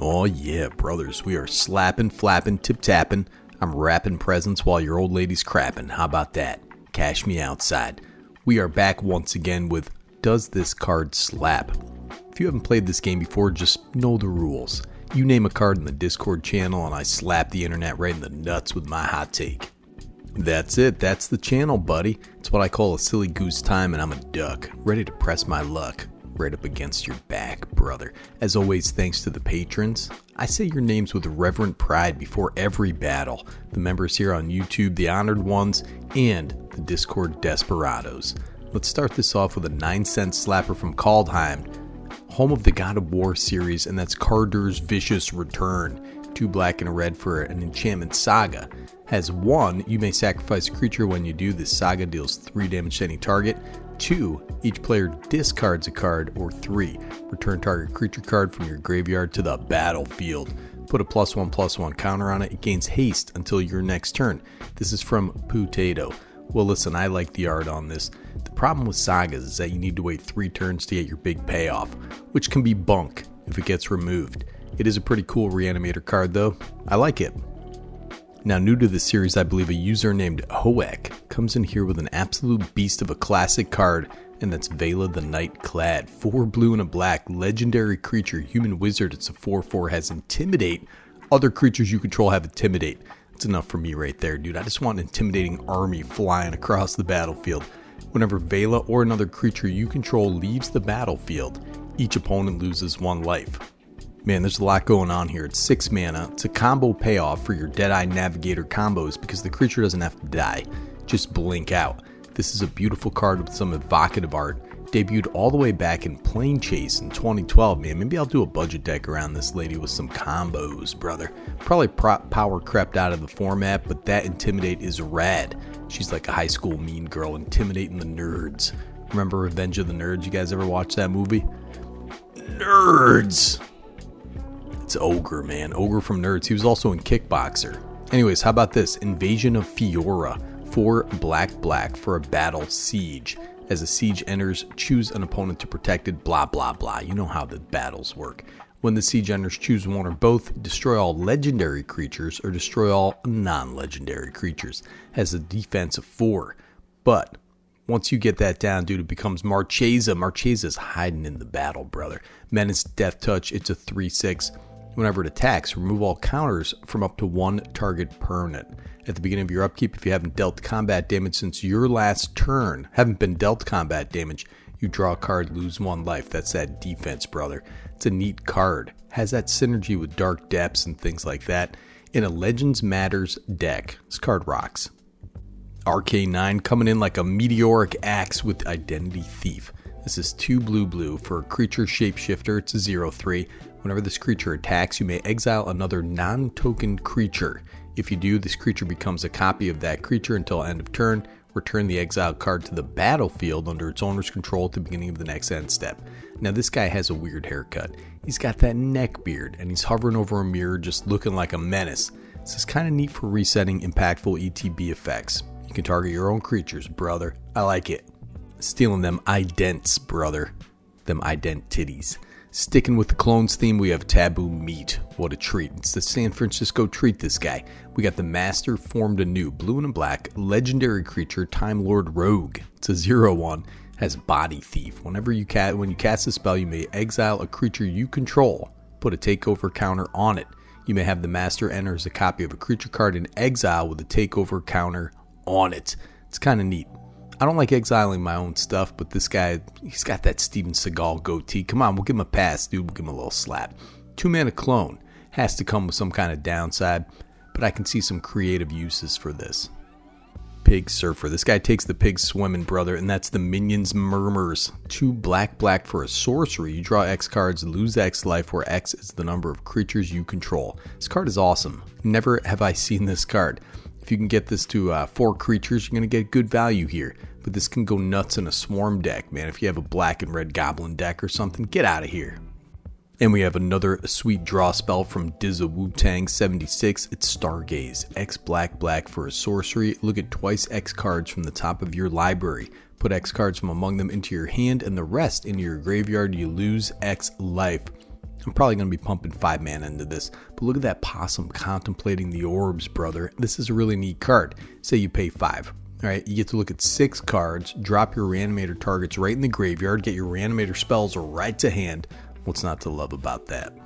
Oh yeah, brothers, we are slapping, flapping, tip-tapping. I'm wrapping presents while your old lady's crapping. How about that? Cash me outside. We are back once again with Does This Card Slap? If you haven't played this game before, just know the rules. You name a card in the Discord channel and I slap the internet right in the nuts with my hot take. That's it, that's the channel, buddy. It's what I call a silly goose time, and I'm a duck, ready to press my luck right up against your back, brother. As always, thanks to the patrons. I say your names with reverent pride before every battle. The members here on YouTube, the honored ones, and the Discord desperados. Let's start this off with a 9-cent slapper from Kaldheim, home of the God of War series, and that's Cardurs' Vicious Return. 2 black and a red for an enchantment saga. Has 1, you may sacrifice a creature. When you do, this saga deals 3 damage to any target. 2, each player discards a card. Or 3, return target creature card from your graveyard to the battlefield. Put a +1/+1 counter on it. It gains haste until your next turn. This is from Potato. Well, listen, I like the art on this. The problem with sagas is that you need to wait 3 turns to get your big payoff, which can be bunk if it gets removed. It is a pretty cool reanimator card though. I like it. Now, new to the series, I believe a user named Hoek comes in here with an absolute beast of a classic card, and that's Veila the Night Clad. 4 blue and a black, legendary creature, human wizard. It's a 4/4, has Intimidate. Other creatures you control have Intimidate. That's enough for me right there, dude. I just want an intimidating army flying across the battlefield. Whenever Veila or another creature you control leaves the battlefield, each opponent loses 1 life. Man, there's a lot going on here. It's 6 mana. It's a combo payoff for your Deadeye Navigator combos because the creature doesn't have to die. Just blink out. This is a beautiful card with some evocative art. Debuted all the way back in Plane Chase in 2012, man. Maybe I'll do a budget deck around this lady with some combos, brother. Probably power crept out of the format, but that Intimidate is rad. She's like a high school mean girl intimidating the nerds. Remember Revenge of the Nerds? You guys ever watch that movie? Nerds! It's Ogre Man, Ogre from Nerds. He was also in Kickboxer. Anyways, how about this? Invasion of Fiora. 4 black for a battle siege. As a siege enters, choose an opponent to protect it, blah blah blah. You know how the battles work. When the siege enters, choose one or both. Destroy all legendary creatures or destroy all non-legendary creatures. Has a defense of 4. But once you get that down, dude, it becomes Marchesa. Marchesa's hiding in the battle, brother. Menace, Death Touch. It's a 3/6. Whenever it attacks, remove all counters from up to 1 target permanent. At the beginning of your upkeep, if you haven't dealt combat damage since your last turn, you draw a card, lose 1 life. That's that defense, brother. It's a neat card. Has that synergy with Dark Depths and things like that. In a Legends Matters deck, this card rocks. Arcane 9 coming in like a meteoric axe with Identity Thief. This is 2 blue for a creature shapeshifter. It's a 0/3. Whenever this creature attacks, you may exile another non-token creature. If you do, this creature becomes a copy of that creature until end of turn. Return the exiled card to the battlefield under its owner's control at the beginning of the next end step. Now, this guy has a weird haircut. He's got that neck beard, and he's hovering over a mirror just looking like a menace. This is kind of neat for resetting impactful ETB effects. You can target your own creatures, brother. I like it. Stealing them idents, brother. Them ident titties. Sticking with the clones theme, we have Taboo Meat. What a treat. It's the San Francisco treat, this guy. We got the Master Formed Anew, blue and black, legendary creature, Time Lord Rogue. It's a 0/1, has Body Thief. When you cast a spell, you may exile a creature you control, put a takeover counter on it. You may have the Master enter as a copy of a creature card in exile with a takeover counter on it. It's kind of neat. I don't like exiling my own stuff, but this guy, he's got that Steven Seagal goatee. Come on, we'll give him a pass, dude. We'll give him a little slap. 2 mana clone. Has to come with some kind of downside, but I can see some creative uses for this. Pig Surfer. This guy takes the pig swimming, brother, and that's the Minions Murmurs. 2 black for a sorcery. You draw X cards, lose X life, where X is the number of creatures you control. This card is awesome. Never have I seen this card. If you can get this to 4 creatures, you're going to get good value here. But this can go nuts in a swarm deck, man. If you have a black and red goblin deck or something, get out of here. And we have another sweet draw spell from Dizza Wu-Tang 76. It's Stargaze. X black for a sorcery. Look at twice X cards from the top of your library. Put X cards from among them into your hand and the rest into your graveyard. You lose X life. I'm probably going to be pumping 5 mana into this, but look at that possum contemplating the orbs, brother. This is a really neat card. Say you pay 5. All right, you get to look at 6 cards, drop your reanimator targets right in the graveyard, get your reanimator spells right to hand. What's not to love about that?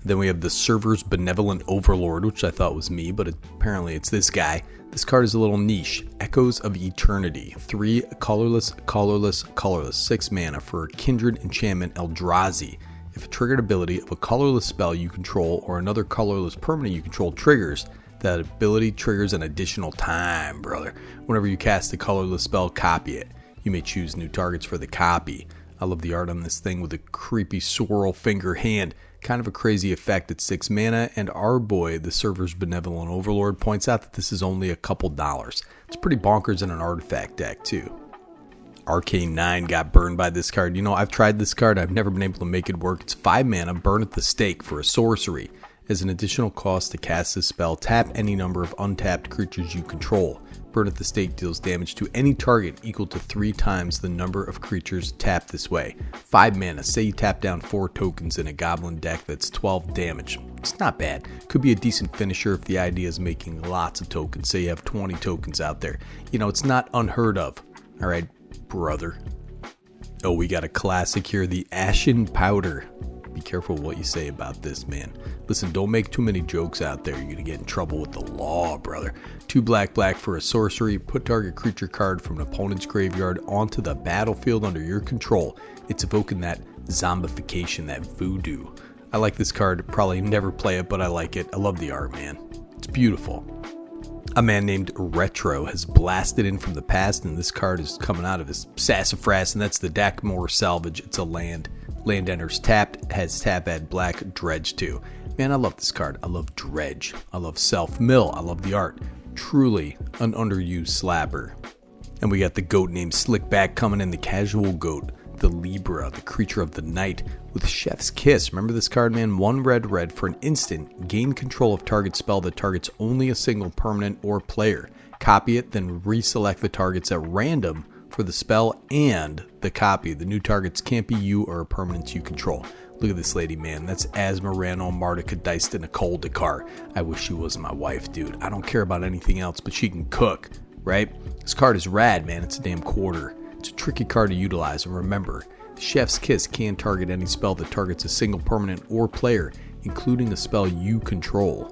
Then we have the Server's Benevolent Overlord, which I thought was me, but apparently it's this guy. This card is a little niche. Echoes of Eternity. 3 colorless, 6 mana for Kindred Enchantment Eldrazi. If a triggered ability of a colorless spell you control or another colorless permanent you control triggers, that ability triggers an additional time, brother. Whenever you cast a colorless spell, copy it. You may choose new targets for the copy. I love the art on this thing with a creepy swirl finger hand. Kind of a crazy effect at 6 mana, and our boy, the Server's Benevolent Overlord, points out that this is only a couple dollars. It's pretty bonkers in an artifact deck, too. Arcane 9 got burned by this card. You know, I've tried this card. I've never been able to make it work. It's 5 mana, burn at the stake for a sorcery. As an additional cost to cast this spell, tap any number of untapped creatures you control. Burn at the stake deals damage to any target equal to 3 times the number of creatures tapped this way. 5 mana. Say you tap down 4 tokens in a goblin deck, that's 12 damage. It's not bad. Could be a decent finisher if the idea is making lots of tokens. Say you have 20 tokens out there. You know, it's not unheard of. Alright, brother. Oh, we got a classic here, the Ashen Powder. Be careful what you say about this, man. Listen, don't make too many jokes out there. You're going to get in trouble with the law, brother. 2 black for a sorcery. Put target creature card from an opponent's graveyard onto the battlefield under your control. It's evoking that zombification, that voodoo. I like this card. Probably never play it, but I like it. I love the art, man. It's beautiful. A man named Retro has blasted in from the past, and this card is coming out of his sassafras, and that's the Dakmor Salvage. It's a land. Land enters tapped, has tap, add black, dredge too. Man, I love this card. I love dredge. I love self-mill. I love the art. Truly an underused slapper. And we got the goat named Slickback coming in, the casual goat. The Libra, the creature of the night, with Chef's Kiss. Remember this card, man? 1 red for an instant. Gain control of target spell that targets only a single permanent or player. Copy it, then reselect the targets at random for the spell and the copy. The new targets can't be you or a permanent you control. Look at this lady, man. That's Asmarano Mardica diced in a cold Dakar. I wish she was my wife, dude. I don't care about anything else, but she can cook, right? This card is rad, man. It's a damn quarter. It's a tricky card to utilize, and remember, Chef's Kiss can target any spell that targets a single permanent or player, including a spell you control.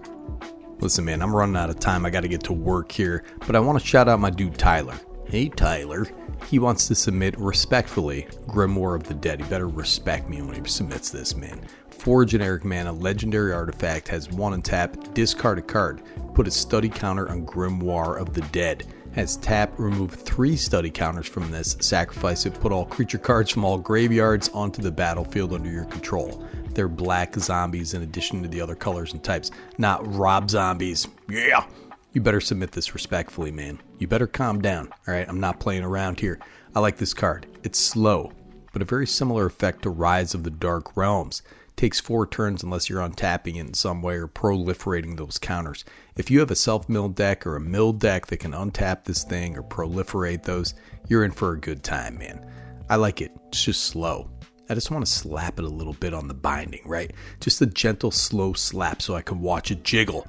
Listen, man, I'm running out of time. I got to get to work here, but I want to shout out my dude Tyler. Hey, Tyler. He wants to submit respectfully Grimoire of the Dead. He better respect me when he submits this, man. 4 generic mana, legendary artifact, has 1 untap, discard a card, put a study counter on Grimoire of the Dead. Has tap, remove 3 study counters from this, sacrifice it, put all creature cards from all graveyards onto the battlefield under your control. They're black zombies in addition to the other colors and types, not Rob zombies. Yeah! You better submit this respectfully, man. You better calm down, alright? I'm not playing around here. I like this card. It's slow, but a very similar effect to Rise of the Dark Realms. Takes 4 turns unless you're untapping it in some way or proliferating those counters. If you have a self-milled deck or a milled deck that can untap this thing or proliferate those, you're in for a good time, man. I like it. It's just slow. I just want to slap it a little bit on the binding, right? Just a gentle, slow slap so I can watch it jiggle.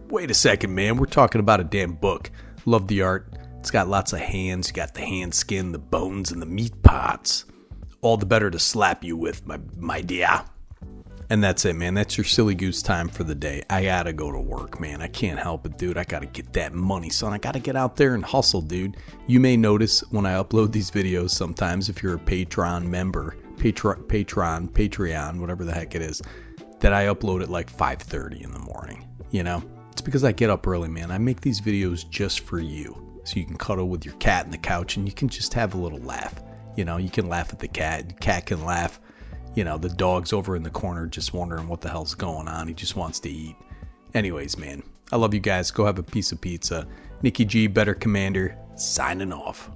Wait a second, man. We're talking about a damn book. Love the art. It's got lots of hands. You got the hand skin, the bones, and the meat pots. All the better to slap you with, my dear. And that's it, man. That's your silly goose time for the day. I gotta go to work, man. I can't help it, dude. I gotta get that money, son. I gotta get out there and hustle, dude. You may notice when I upload these videos sometimes, if you're a Patreon member, Patreon, whatever the heck it is, that I upload at like 5:30 in the morning, you know? It's because I get up early, man. I make these videos just for you. So you can cuddle with your cat on the couch and you can just have a little laugh. You know, you can laugh at the cat. The cat can laugh. You know, the dog's over in the corner just wondering what the hell's going on. He just wants to eat. Anyways, man, I love you guys. Go have a piece of pizza. Nikki G, Better Commander, signing off.